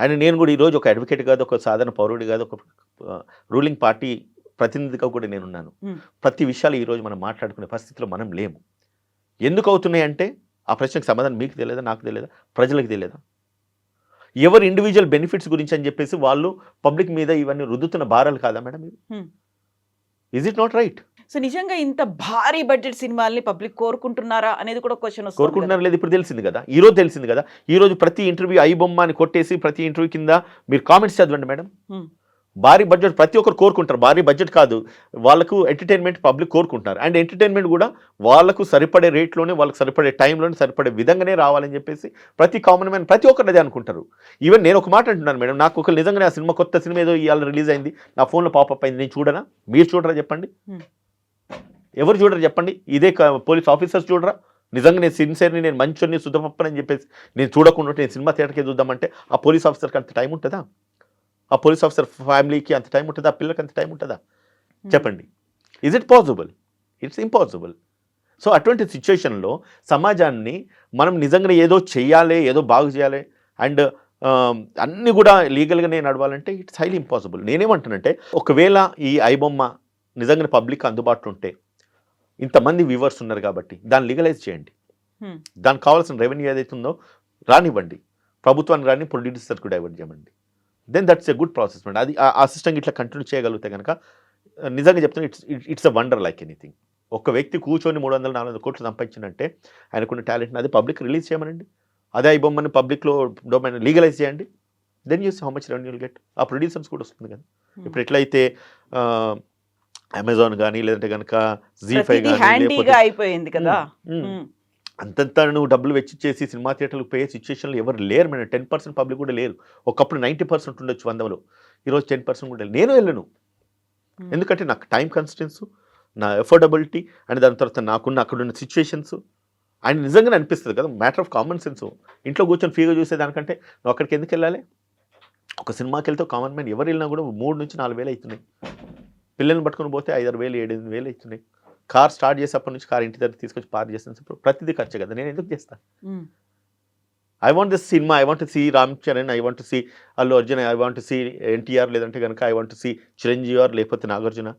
అండ్ నేను కూడా ఈరోజు ఒక అడ్వకేట్ కాదు, ఒక సాధారణ పౌరుడి కాదు, ఒక రూలింగ్ పార్టీ ప్రతినిధిగా కూడా నేనున్నాను. ప్రతి విషయాలు ఈరోజు మనం మాట్లాడుకునే పరిస్థితిలో మనం లేము. ఎందుకు అవుతున్నాయి అంటే ఆ ప్రశ్నకు సమాధానం మీకు తెలియదా, నాకు తెలియదా, ప్రజలకు తెలియదా? ఎవరు ఇండివిజువల్ బెనిఫిట్స్ గురించి అని చెప్పేసి వాళ్ళు పబ్లిక్ మీద ఇవన్నీ రుద్దుతున్న భారాలు కాదా madam? Is it not right? So నిజంగా ఇంత భారీ బడ్జెట్ సినిమాల్ని పబ్లిక్ కోరుకుంటున్నారా అనేది కూడా క్వశ్చన్ వస్తుంది. కోరుకుంటున్నారా లేదు ఇప్పుడు తెలిసింది కదా, ఈరోజు తెలిసింది కదా. ఈరోజు ప్రతి ఇంటర్వ్యూ ఐ బొమ్మ అని కొట్టేసి ప్రతి ఇంటర్వ్యూ కింద మీరు కామెంట్స్ చదవండి మేడం. భారీ బడ్జెట్ ప్రతి ఒక్కరు కోరుకుంటారు. భారీ బడ్జెట్ కాదు, వాళ్ళకు ఎంటర్టైన్మెంట్ పబ్లిక్ కోరుకుంటున్నారు. అండ్ ఎంటర్టైన్మెంట్ కూడా వాళ్ళకు సరిపడే రేట్లోనే, వాళ్ళకి సరిపడే టైంలోనే, సరిపడే విధంగానే రావాలని చెప్పేసి ప్రతి కామన్ మ్యాన్ ప్రతి ఒక్కరు అదే అనుకుంటారు. ఈవెన్ నేను ఒక మాట అంటున్నాను మేడం, నాకు ఒక నిజంగానే ఆ సినిమా, కొత్త సినిమా ఏదో ఇవాళ రిలీజ్ అయింది, నా ఫోన్లో పాపప్ అయింది, నేను చూడనా? మీరు చూడరా చెప్పండి? ఎవరు చూడరు చెప్పండి? ఇదే పోలీస్ ఆఫీసర్స్ చూడరా? నిజంగా నేను సిన్సియర్ని, నేను మంచోని, సుధపప్పని చెప్పేసి నేను చూడకుండా నేను సినిమా థియేటర్కి చూద్దామంటే ఆ పోలీస్ ఆఫీసర్కి అంత టైం ఉంటుందా? ఆ పోలీస్ ఆఫీసర్ ఫ్యామిలీకి అంత టైం ఉంటుందా? ఆ పిల్లలకి అంత టైం ఉంటుందా? చెప్పండి. Is it possible? It's impossible. So అటువంటి సిచ్యువేషన్లో సమాజాన్ని మనం నిజంగా ఏదో చెయ్యాలి, ఏదో బాగు చేయాలి అండ్ అన్నీ కూడా లీగల్గానే నడవాలంటే ఇట్స్ హైలీ ఇంపాసిబుల్. నేనేమంటానంటే ఒకవేళ ఈ ఐబొమ్మ నిజంగా పబ్లిక్ అందుబాటులో ఉంటే, ఇంతమంది వ్యూవర్స్ ఉన్నారు కాబట్టి దాన్ని లీగలైజ్ చేయండి. దానికి కావాల్సిన రెవెన్యూ ఏదైతే ఉందో రానివ్వండి, ప్రభుత్వానికి రాని, ప్రొడ్యూసర్కి డైవర్ట్ చేయమండి. Then that's a good process madam. అది ఆ సిస్టమ్ ఇట్లా కంటిన్యూ చేయగలిగితే కనుక నిజంగా చెప్తాను, it's a wonder like anything. ఒక వ్యక్తి కూర్చొని 300-400 కోట్లు సంపాదించినంటే ఆయనకున్న టాలెంట్ని అది పబ్లిక్ రిలీజ్ చేయమనండి. అదే ఈ బొమ్మని పబ్లిక్లో డొమైన్ లీగలైజ్ చేయండి. Then use how much revenue will get. ఆ ప్రొడ్యూసర్స్ కూడా వస్తుంది కదా. ఇప్పుడు ఎట్లయితే అమెజాన్ కానీ, లేదంటే కనుక జీ5 కానీ అయిపోయింది కదా, అంతంతా నువ్వు డబ్బులు వెచ్చిచ్చేసి సినిమా థియేటర్లకు పోయే సిచ్యువేషన్లో ఎవరు లేరు మేడం. 10% పబ్లిక్ కూడా లేరు. ఒకప్పుడు 90% ఉండొచ్చు 100లో, ఈరోజు 10% కూడా లేరు. నేను వెళ్ళను, ఎందుకంటే నాకు టైం కన్స్టెన్స్, నా ఎఫోర్డబిలిటీ అండ్ దాని తర్వాత నాకున్న అక్కడున్న సిచ్యువేషన్స్ అండ్ నిజంగానే అనిపిస్తుంది కదా, మ్యాటర్ ఆఫ్ కామన్ సెన్స్. ఇంట్లో కూర్చొని ఫ్రీగా చూసేదానికంటే నువ్వు అక్కడికి ఎందుకు వెళ్ళాలి? ఒక సినిమాకి వెళ్తే కామన్ మ్యాన్ ఎవరు వెళ్ళినా కూడా 3 నుంచి 4 వేలు అవుతున్నాయి. పిల్లల్ని పట్టుకొని పోతే 5-6 వేలు 7-8 వేలు అవుతున్నాయి. కార్ స్టార్ట్ చేసేప్పటి నుంచి కార్ ఇంటి దగ్గర తీసుకొచ్చి పార్క్ చేసిన ప్రతిదీ ఖర్చు కదా. నేను ఎందుకు చేస్తాను? I want this cinema, I want to see Ram Charan, I want to see Allu Arjun, I want to see NTR, లేదంటే కనుక I want to see Chiranjeevi or లేకపోతే నాగార్జున.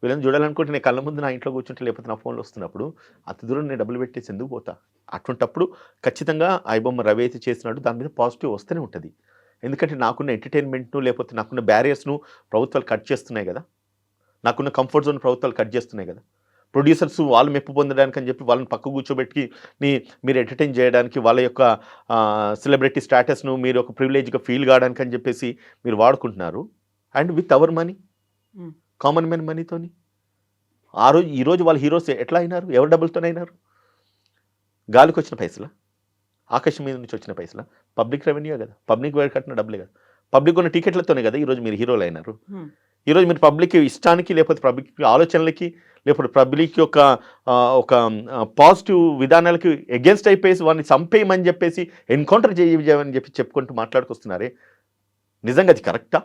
వీళ్ళని చూడాలనుకుంటే నేను కళ్ళ ముందు నా ఇంట్లో కూర్చుంటే లేకపోతే నా ఫోన్లో వస్తున్నప్పుడు అంత దూరం నేను డబ్బులు పెట్టేసి ఎందుకు పోతా? అటువంటప్పుడు ఖచ్చితంగా ఐబొమ్మ రవి అయితే చేసినాడు, దాని మీద పాజిటివ్ వస్తూనే ఉంటుంది. ఎందుకంటే నాకున్న ఎంటర్టైన్మెంట్ను లేకపోతే నాకున్న బ్యారియర్స్ను ప్రభుత్వాలు కట్ చేస్తున్నాయి కదా, నాకున్న కంఫర్ట్ జోన్ ప్రభుత్వాలు కట్ చేస్తున్నాయి కదా. ప్రొడ్యూసర్స్ వాళ్ళు మెప్పు పొందడానికి అని చెప్పి వాళ్ళని పక్క కూర్చోబెట్టి మీరు ఎంటర్టైన్ చేయడానికి, వాళ్ళ యొక్క సెలబ్రిటీ స్టేటస్ను మీరు ఒక ప్రివిలేజ్గా ఫీల్ కావడానికి అని చెప్పేసి మీరు వాడుకుంటున్నారు. And with our money, common man మనీతోని. ఈరోజు వాళ్ళ హీరోస్ ఎట్లా అయినారు? ఎవరి డబ్బులతోనే అయినారు? గాలికి వచ్చిన పైసలా? ఆకాశం మీద నుంచి వచ్చిన పైసలా? పబ్లిక్ రెవెన్యూ కదా, పబ్లిక్ వైర్ కట్టిన డబ్బులే కదా, పబ్లిక్ ఉన్న టికెట్లతోనే కదా ఈరోజు మీరు హీరోలు అయినారు. ఈరోజు మీరు పబ్లిక్ ఇష్టానికి లేకపోతే పబ్లిక్ ఆలోచనలకి లేకపోతే పబ్లిక్ యొక్క ఒక పాజిటివ్ విధానాలకి అగేన్స్ట్ అయిపోయేసి వాడిని చంపేయమని చెప్పేసి ఎన్కౌంటర్ చేయమని చెప్పి చెప్పుకుంటూ మాట్లాడుకొస్తున్నారే, నిజంగా అది కరెక్టా?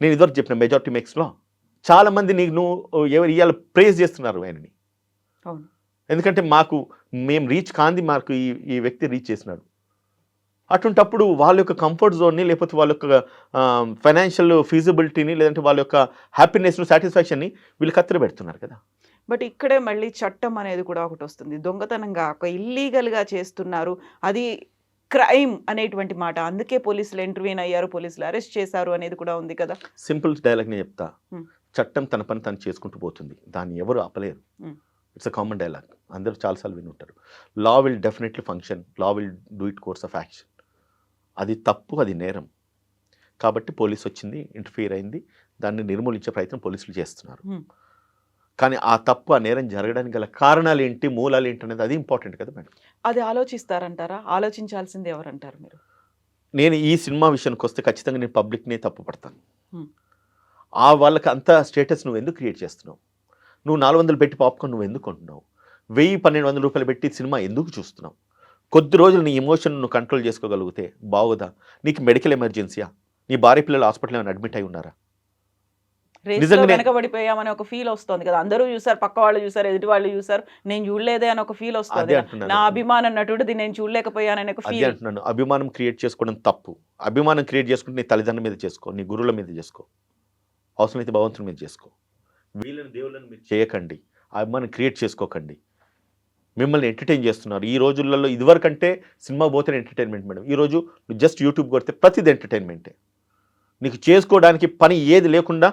నేను ఇదివరకు చెప్పిన మెజారిటీ మేక్స్లో చాలామంది ఎవరు ఇవాళ ప్రేజ్ చేస్తున్నారు ఆయనని. ఎందుకంటే మేము రీచ్ కాంది, మాకు ఈ వ్యక్తి రీచ్ చేసినాడు. అటువంటప్పుడు వాళ్ళ యొక్క కంఫర్ట్ జోన్ని లేకపోతే వాళ్ళ యొక్క ఫైనాన్షియల్ ఫీజిబిలిటీని లేదంటే వాళ్ళ యొక్క హ్యాపీనెస్ను సాటిస్ఫాక్షన్ని వీళ్ళు కత్తెర పెడుతున్నారు కదా. బట్ ఇక్కడే మళ్ళీ చట్టం అనేది కూడా ఒకటి వస్తుంది. దొంగతనంగా ఒక ఇల్లీగల్గా చేస్తున్నారు, అది క్రైమ్ అనేటువంటి మాట. అందుకే పోలీసులు ఇంటర్వ్యూన్ అయ్యారు, పోలీసులు అరెస్ట్ చేశారు అనేది కూడా ఉంది కదా. సింపుల్ డైలాగ్ నేను చెప్తా, చట్టం తన పని తను చేసుకుంటూ పోతుంది, దాన్ని ఎవరు ఆపలేరు. ఇట్స్ అ కామన్ డైలాగ్, అందరూ చాలాసార్లు విని ఉంటారు. Law will definitely function, law will do it course of action. అది తప్పు, అది నేరం. కాబట్టి పోలీసు వచ్చింది, ఇంటర్ఫియర్ అయింది, దాన్ని నిర్మూలించే ప్రయత్నం పోలీసులు చేస్తున్నారు. కానీ ఆ తప్పు, ఆ నేరం జరగడానికి గల కారణాలు ఏంటి, మూలాలు ఏంటి అనేది అది ఇంపార్టెంట్ కదా మేడం. అది ఆలోచిస్తారంటారా? ఆలోచించాల్సింది ఎవరంటారు మీరు? నేను ఈ సినిమా విషయానికి వస్తే ఖచ్చితంగా నేను పబ్లిక్ని తప్పు పడతాను. వాళ్ళకి అంత స్టేటస్ నువ్వు ఎందుకు క్రియేట్ చేస్తున్నావు? నువ్వు 400 పెట్టి పాప్కార్న్ నువ్వు ఎందుకు కొంటున్నావు? 1000-1200 రూపాయలు పెట్టి సినిమా ఎందుకు చూస్తున్నావు? కొద్ది రోజులు నీ ఎమోషన్ నువ్వు కంట్రోల్ చేసుకోగలిగితే బాగుదా? నీకు మెడికల్ ఎమర్జెన్సీయా? నీ భార్య పిల్లలు హాస్పిటల్ ఏమైనా అడ్మిట్ అయి ఉన్నారా? నిజంగా వెనకబడిపోయామని ఒక ఫీల్ వస్తుంది కదా. అందరూ చూసారు, పక్క వాళ్ళు చూసారు, ఎదుటి వాళ్ళు చూసారు, నేను చూడలేదే అని ఒక ఫీల్ వస్తుంది. నా అభిమానం నటుడిది నేను చూడలేకపోయానని ఒక ఫీల్. అంటున్నాను, అభిమానం క్రియేట్ చేసుకోవడం తప్పు. అభిమానం క్రియేట్ చేసుకుంటే నీ తల్లిదండ్రుల మీద చేసుకో, నీ గురువుల మీద చేసుకో, అవసరమైతే భగవంతుని మీద చేసుకో. వీళ్ళని దేవుళ్ళని మీరు చేయకండి, అభిమానం క్రియేట్ చేసుకోకండి. మిమ్మల్ని ఎంటర్టైన్ చేస్తున్నారు ఈ రోజులలో. ఇదివరకంటే సినిమా పోతే ఎంటర్టైన్మెంట్ మేడం, ఈరోజు నువ్వు జస్ట్ యూట్యూబ్ కొడితే ప్రతిది ఎంటర్టైన్మెంటే. నీకు చేసుకోవడానికి పని ఏది లేకుండా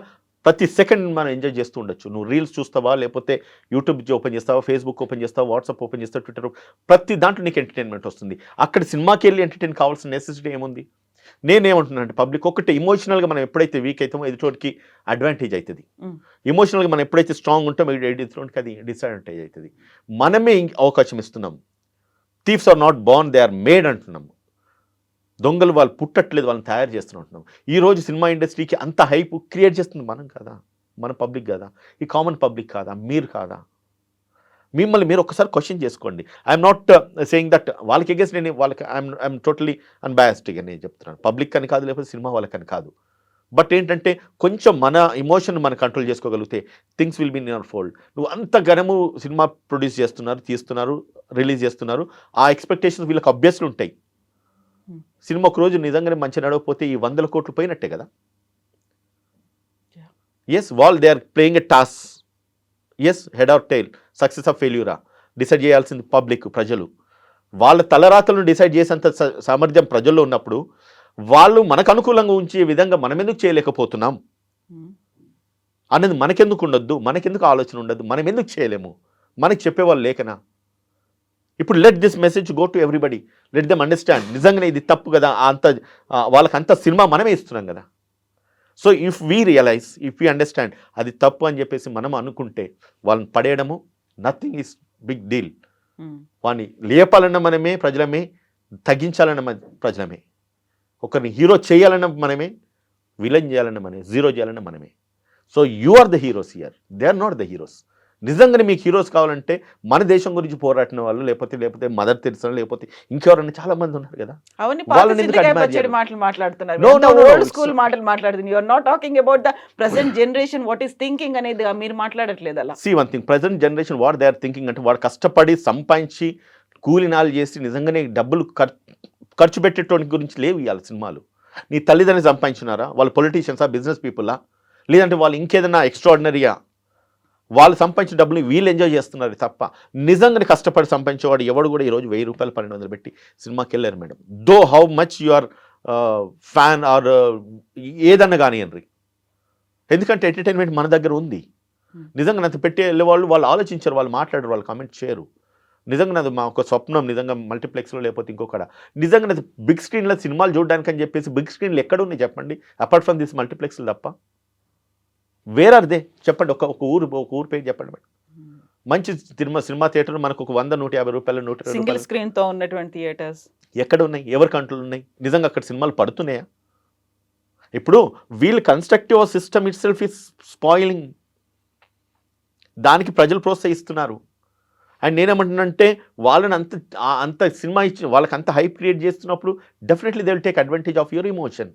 ప్రతి సెకండ్ మనం ఎంజాయ్ చేస్తూ ఉండొచ్చు. నువ్వు రీల్స్ చూస్తావా, లేకపోతే యూట్యూబ్ ఓపెన్ చేస్తావా, ఫేస్బుక్ ఓపెన్ చేస్తావా, వాట్సాప్ ఓపెన్ చేస్తావా, ట్విట్టర్, ప్రతి దాంట్లో నీకు ఎంటర్టైన్మెంట్ వస్తుంది. అక్కడ సినిమాకి వెళ్ళి ఎంటర్టైన్ కావాల్సిన నెసెసిటీ ఏముంది? నేనేమంటున్నాను అంటే పబ్లిక్ ఒకటి ఎమోషనల్గా మనం ఎప్పుడైతే వీక్ అవుతామో ఎదుటోడికి అడ్వాంటేజ్ అవుతుంది. ఎమోషనల్గా మనం ఎప్పుడైతే స్ట్రాంగ్ ఉంటామో ఎదుటోడికి అది డిసడ్వాంటేజ్ అవుతుంది. మనమే అవకాశం ఇస్తున్నాం. Thieves are not born, they are made అంటున్నాము. దొంగలు వాళ్ళు పుట్టట్లేదు, వాళ్ళని తయారు చేస్తున్నట్టున్నాం. ఈరోజు సినిమా ఇండస్ట్రీకి అంత హైప్ క్రియేట్ చేస్తుంది మనం కాదా? మన పబ్లిక్ కాదా? ఈ కామన్ పబ్లిక్ కాదా? మీరు కాదా? మిమ్మల్ని మీరు ఒకసారి క్వశ్చన్ చేసుకోండి. ఐఎమ్ నాట్ సేయింగ్ దట్ వాళ్ళకి ఎగేన్స్ నేను వాళ్ళకి ఐఎమ్ టోటలీ అన్బయాస్డ్గా నేను చెప్తున్నాను. పబ్లిక్ అని కాదు, లేకపోతే సినిమా వాళ్ళకని కాదు. బట్ ఏంటంటే కొంచెం మన ఎమోషన్ మనం కంట్రోల్ చేసుకోగలిగితే things will be in your fold. నువ్వు అంత ఘనము సినిమా ప్రొడ్యూస్ చేస్తున్నారు, తీస్తున్నారు, రిలీజ్ చేస్తున్నారు, ఆ ఎక్స్పెక్టేషన్స్ వీళ్ళకి అభ్యసలు ఉంటాయి. సినిమా ఒక రోజు నిజంగానే మంచి నడవకపోతే ఈ 100 కోట్లు పోయినట్టే కదా. Yes, they are playing a toss. Yes, head or tail, success of ఫెయిల్యూరా డిసైడ్ చేయాల్సింది పబ్లిక్, ప్రజలు. వాళ్ళ తలరాతలను డిసైడ్ చేసేంత సామర్థ్యం ప్రజల్లో ఉన్నప్పుడు వాళ్ళు మనకు అనుకూలంగా ఉంచే విధంగా మనం ఎందుకు చేయలేకపోతున్నాం అనేది మనకెందుకు ఉండొద్దు? మనకెందుకు ఆలోచన ఉండద్దు? మనం ఎందుకు చేయలేము? మనకి చెప్పేవాళ్ళు లేకనా? ఇప్పుడు let this message go to everybody, let them understand. నిజంగానే ఇది తప్పు కదా, వాళ్ళకి అంత సినిమా మనమే ఇస్తున్నాం కదా. So if we realize, if we understand అది తప్పు అని చెప్పేసి మనం అనుకుంటే వాళ్ళని పడేయడము నథింగ్ ఈస్ బిగ్ డీల్. వాడిని లేపాలన్న మనమే ప్రజలమే, తగ్గించాలన్న ప్రజలమే. ఒకరిని హీరో చేయాలన్న మనమే, విలన్ చేయాలన్న మనమే, జీరో చేయాలన్న మనమే. So you are the heroes here, they are not the heroes. నిజంగానే మీకు హీరోస్ కావాలంటే మన దేశం గురించి పోరాడిన వాళ్ళు, లేకపోతే మదర్ తెరిసా, లేకపోతే ఇంకెవరన్నా చాలా మంది ఉన్నారు కదా. అవన్నీ వాళ్ళని ఎందుకు పాత admire పచ్చడి చేయరు? మాటలు మాట్లాడుతున్నారు. No, no, no, no, old it's- school మాటలు మాట్లాడుతున్నారు. You are not talking about the present generation what is thinking అనేది మీరు మాట్లాడట్లేదు అలా. See one thing, present generation what they are thinking అంటే వాడు కష్టపడి సంపాదించి కూలినాలు చేసి నిజంగానే డబ్బులు ఖర్చు పెట్టేటోని గురించి లేవు ఇవాళ సినిమాలు. నీ తల్లిదండ్రులు సంపాదించున్నారా, వాళ్ళు పొలిటీషియన్సా, బిజినెస్ పీపులా, లేదంటే వాళ్ళు ఇంకేదైనా ఎక్స్ట్రాడినరీయా, వాళ్ళు సంపాదించిన డబ్బులు వీళ్ళు ఎంజాయ్ చేస్తున్నారు తప్ప నిజంగానే కష్టపడి సంపాదించేవాడు ఎవడు కూడా ఈరోజు 1000 రూపాయలు 1200 పెట్టి సినిమాకి వెళ్ళారు మేడం. Though how much you are fan or ఏదన్నా కానివ్వండి, ఎందుకంటే ఎంటర్టైన్మెంట్ మన దగ్గర ఉంది. నిజంగా నాకు పెట్టి వెళ్ళేవాళ్ళు వాళ్ళు ఆలోచించారు, వాళ్ళు మాట్లాడారు, వాళ్ళు కామెంట్ చేయరు. నిజంగా నాది మా ఒక స్వప్నం, నిజంగా మల్టీప్లెక్స్లో లేకపోతే ఇంకొకడ నిజంగా నాది బిగ్ స్క్రీన్లో సినిమాలు చూడడానికి అని చెప్పేసి బిగ్ స్క్రీన్లు ఎక్కడ ఉన్నాయి చెప్పండి, అపార్ట్ ఫ్రమ్ దిస్ మల్టీప్లెక్స్లు తప్ప. వేర్ ఆర్ దే చెప్పండి, ఒక ఊరు పేరు చెప్పండి మేడం. మంచి సినిమా థియేటర్ మనకు ఒక 100-150 రూపాయలు 120 సింగిల్ రూపాయలు స్క్రీన్ తో ఉన్నటువంటి థియేటర్స్ ఎక్కడ ఉన్నాయి, ఎవరి కంట్రోల్ ఉన్నాయి? నిజంగా అక్కడ సినిమాలు పడుతున్నాయా? ఇప్పుడు వీళ్ళు constructive system it self is spoiling, దానికి ప్రజలు ప్రోత్సహిస్తున్నారు. అండ్ నేనేమంటున్నానంటే వాళ్ళని అంత సినిమా ఇచ్చి వాళ్ళకి అంత హైప్ క్రియేట్ చేస్తున్నప్పుడు definitely they will take advantage of your emotion.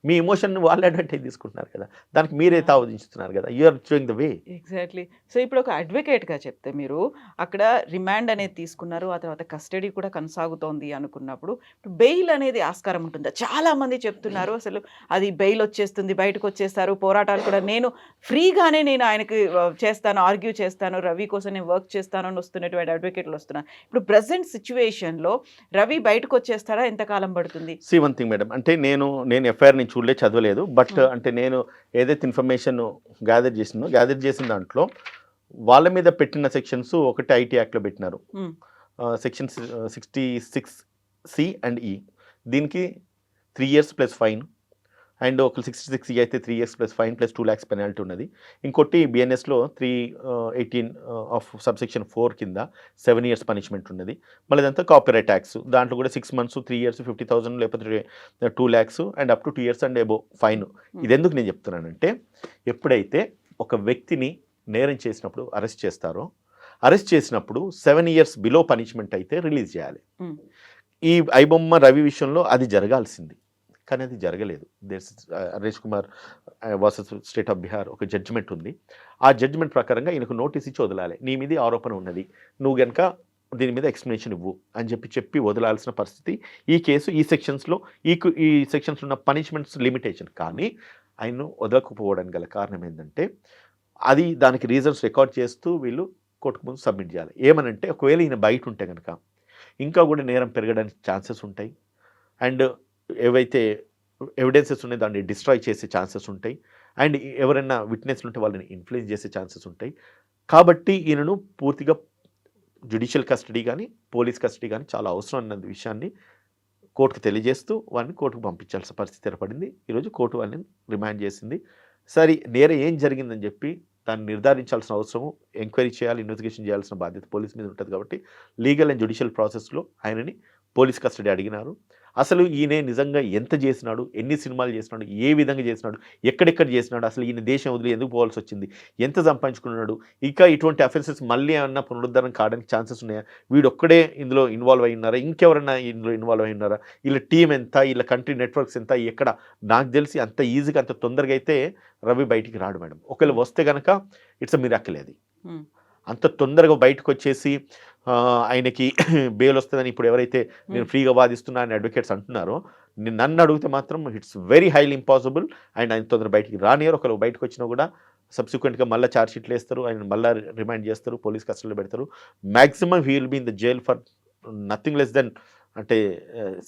మీ ఎమోషన్ వాళ్ళు అడ్వాంటేజ్ తీసుకుంటున్నారు కదా, దానికి మీరే తావదించుతున్నారు కదా, you are showing the way. Exactly. So ఇప్పుడు ఒక అడ్వకేట్గా చెప్తే మీరు అక్కడ రిమాండ్ అనేది తీసుకున్నారు, ఆ తర్వాత కస్టడీ కూడా కొనసాగుతోంది అనుకున్నప్పుడు బెయిల్ అనేది ఆస్కారం ఉంటుందా? చాలా మంది చెప్తున్నారు అసలు అది బెయిల్ వచ్చేస్తుంది, బయటకు వచ్చేస్తారు, పోరాటాలు కూడా నేను ఫ్రీగానే నేను ఆయనకి చేస్తాను, ఆర్గ్యూ చేస్తాను, రవి కోసం నేను వర్క్ చేస్తాను అని వస్తున్నటువంటి అడ్వకేట్లు వస్తున్నారు. ఇప్పుడు ప్రజెంట్ సిచ్యువేషన్లో రవి బయటకు వచ్చేస్తాడా, ఎంతకాలం పడుతుంది? సీ వన్ థింగ్ మేడం, అంటే నేను ఎఫ్ఐఆర్ నేను చూడలే, చదవలేదు. బట్ అంటే నేను ఏదైతే ఇన్ఫర్మేషన్ గ్యాదర్ చేసిన దాంట్లో వాళ్ళ మీద పెట్టిన సెక్షన్స్ ఒకటి ఐటీ యాక్ట్లో పెట్టినారు, సెక్షన్ 66C అండ్ E. దీనికి 3 years ప్లస్ ఫైన్, అండ్ ఒక 66E అయితే 3 years plus fine plus 2 lakhs penalty ఉన్నది. ఇంకోటి బిఎన్ఎస్లో 318 ఆఫ్ సబ్సెక్షన్ 4 కింద 7 years పనిష్మెంట్ ఉన్నది. మళ్ళీ ఇదంతా కాపీరైట్ ట్యాక్స్, దాంట్లో కూడా 6 months 3 years 50,000 లేకపోతే 2 lakhs and up to 2 years and above fine. ఇది ఎందుకు నేను చెప్తున్నానంటే, ఎప్పుడైతే ఒక వ్యక్తిని నేరం చేసినప్పుడు అరెస్ట్ చేసినప్పుడు 7 years బిలో పనిష్మెంట్ అయితే రిలీజ్ చేయాలి. ఈ ఐబొమ్మ రవి విషయంలో అది జరగాల్సింది, కానీ అది జరగలేదు. Naresh Kumar versus state of Bihar ఒక జడ్జిమెంట్ ఉంది. ఆ జడ్జిమెంట్ ప్రకారంగా ఈయనకు నోటీస్ ఇచ్చి వదలాలి, నీ మీద ఆరోపణ ఉన్నది, నువ్వు కనుక దీని మీద ఎక్స్ప్లెనేషన్ ఇవ్వు అని చెప్పి వదలాల్సిన పరిస్థితి. ఈ కేసు ఈ సెక్షన్స్లో ఈ సెక్షన్స్ ఉన్న పనిష్మెంట్స్ లిమిటేషన్. కానీ ఆయన్ను వదలకపోవడానికి గల కారణం ఏంటంటే, అది దానికి రీజన్స్ రికార్డ్ చేస్తూ వీళ్ళు కోర్టుకు ముందు సబ్మిట్ చేయాలి. ఏమనంటే, ఒకవేళ ఈయన బయట ఉంటే కనుక ఇంకా కూడా నేరం పెరగడానికి ఛాన్సెస్ ఉంటాయి, అండ్ ఏవైతే ఎవిడెన్సెస్ ఉన్నాయో దాన్ని డిస్ట్రాయ్ చేసే ఛాన్సెస్ ఉంటాయి, అండ్ ఎవరైనా విట్నెస్లు ఉంటే వాళ్ళని ఇన్ఫ్లుయెన్స్ చేసే ఛాన్సెస్ ఉంటాయి. కాబట్టి ఈయనను పూర్తిగా జ్యుడిషియల్ కస్టడీ కానీ పోలీస్ కస్టడీ కానీ చాలా అవసరం అన్న విషయాన్ని కోర్టుకు తెలియజేస్తూ వారిని కోర్టుకు పంపించాల్సిన పరిస్థితి ఏర్పడింది. ఈరోజు కోర్టు వాళ్ళని రిమాండ్ చేసింది. సరే, నేరం ఏం జరిగిందని చెప్పి దాన్ని నిర్ధారించాల్సిన అవసరము, ఎంక్వైరీ చేయాలి, ఇన్వెస్టిగేషన్ చేయాల్సిన బాధ్యత పోలీస్ మీద ఉంటుంది. కాబట్టి లీగల్ అండ్ జ్యుడిషియల్ ప్రాసెస్లో ఆయనని పోలీస్ కస్టడీ అడిగినారు. అసలు ఈయన నిజంగా ఎంత చేసినాడు, ఎన్ని సినిమాలు చేసినాడు, ఏ విధంగా చేసినాడు, ఎక్కడెక్కడ చేసినాడు, అసలు ఈయన దేశం వదిలి ఎందుకు పోవాల్సి వచ్చింది, ఎంత సంపాదించుకున్నాడు, ఇంకా ఇటువంటి అఫెన్సెస్ మళ్ళీ ఏమన్నా పునరుద్ధరణ కావడానికి ఛాన్సెస్ ఉన్నాయా, వీడొక్కడే ఇందులో ఇన్వాల్వ్ అయి ఉన్నారా, ఇంకెవరన్నా ఇందులో ఇన్వాల్వ్ అయి ఉన్నారా, వీళ్ళ టీం ఎంత, వీళ్ళ కంట్రీ నెట్వర్క్స్ ఎంత, ఎక్కడ? నాకు తెలిసి అంత ఈజీగా అంత తొందరగా అయితే రవి బయటికి రాడు మేడం. ఒకవేళ వస్తే కనుక ఇట్స్ అ మిరాకిల్. అది అంత తొందరగా బయటకు వచ్చేసి ఆయనకి బెయిల్ వస్తుందని ఇప్పుడు ఎవరైతే నేను ఫ్రీగా వాదిస్తున్నా అని అడ్వకేట్స్ అంటున్నారో, నన్ను అడిగితే మాత్రం it's very highly impossible. And ఆయన తొందర బయటికి రానియరు. ఒకవేళ బయటకు వచ్చినా కూడా సబ్సిక్వెంట్గా మళ్ళీ ఛార్జ్ షీట్లు వేస్తారు, ఆయన మళ్ళీ రిమాండ్ చేస్తారు, పోలీస్ కస్టడీలో పెడతారు. Maximum he will be in the jail for nothing less than అంటే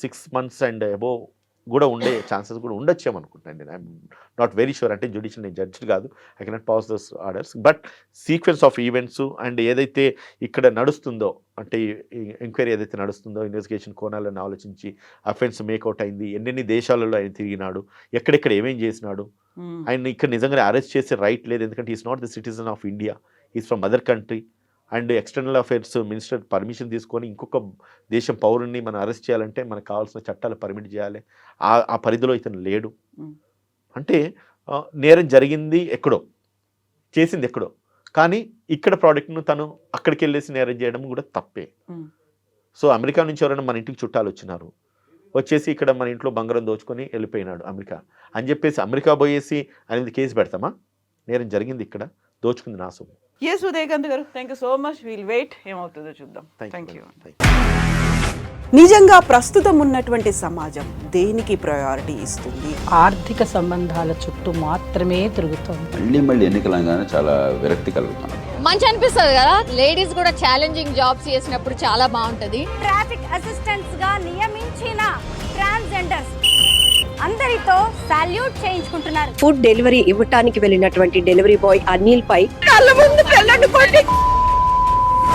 6 months అండ్ అబోవ్ కూడా ఉండే ఛాన్సెస్ కూడా ఉండొచ్చేమనుకుంటాను. నేను ఐఎమ్ నాట్ వెరీ షూర్, అంటే జ్యుడిషియల్ నేను జడ్జి కాదు, I cannot pass those orders. But sequence of events and ఏదైతే ఇక్కడ నడుస్తుందో, అంటే ఎంక్వైరీ ఏదైతే నడుస్తుందో, ఇన్వెస్టిగేషన్ కోణాలను ఆలోచించి అఫెన్స్ మేకౌట్ అయింది, ఎన్నెన్ని దేశాలలో ఆయన తిరిగినాడు, ఎక్కడెక్కడ ఏమేం చేసినాడు, ఆయన ఇక్కడ నిజంగానే అరెస్ట్ చేసే రైట్ లేదు, ఎందుకంటే is not the citizen of India, is from other country. And external affairs minister permission తీసుకొని ఇంకొక దేశం పౌరుని మనం అరెస్ట్ చేయాలంటే మనకు కావాల్సిన చట్టాలు పర్మిట్ చేయాలి, ఆ పరిధిలో ఇతను లేడు. అంటే నేరం జరిగింది ఎక్కడో, చేసింది ఎక్కడో, కానీ ఇక్కడ ప్రోడక్ట్ను తను అక్కడికి వెళ్ళేసి నేరం చేయడం కూడా తప్పే. సో అమెరికా నుంచి ఎవరైనా మన ఇంటికి చుట్టాలు వచ్చినారు, వచ్చేసి ఇక్కడ మన ఇంట్లో బంగారం దోచుకొని వెళ్ళిపోయినాడు అమెరికా అని చెప్పేసి అమెరికా పోయేసి అనేది కేసు పెడతామా? నేరం జరిగింది ఇక్కడ, దోచుకుంది నా సొమ్ము. ఎస్ ఉదయకాంత్ గారు, thank you so much. Will wait ఏమవుతుందో చూద్దాం. Thank you. నిజంగా ప్రస్తుతం ఉన్నటువంటి సమాజం దేనికి ప్రయారిటీ ఇస్తుంది? ఆర్థిక సంబంధాల చుట్టూ మాత్రమే తిరుగుతోంది. మళ్ళీ ఎన్నికలంగానే చాలా విరక్తి కలుగుతున్నాం. మంచి అనిపిస్తుంది కదా, లేడీస్ కూడా ఛాలెంజింగ్ జాబ్స్ చేసినప్పుడు చాలా బాగుంటది. ట్రాఫిక్ అసిస్టెంట్స్ గా నియమించిన ట్రాన్స్జెండర్స్ అందరితో సాల్యూట్ చేయించుకుంటున్నారు. ఫుడ్ డెలివరీ ఇవ్వటానికి వెళ్ళినటువంటి డెలివరీ బాయ్ అనిల్ పై కళ్ళ ముందు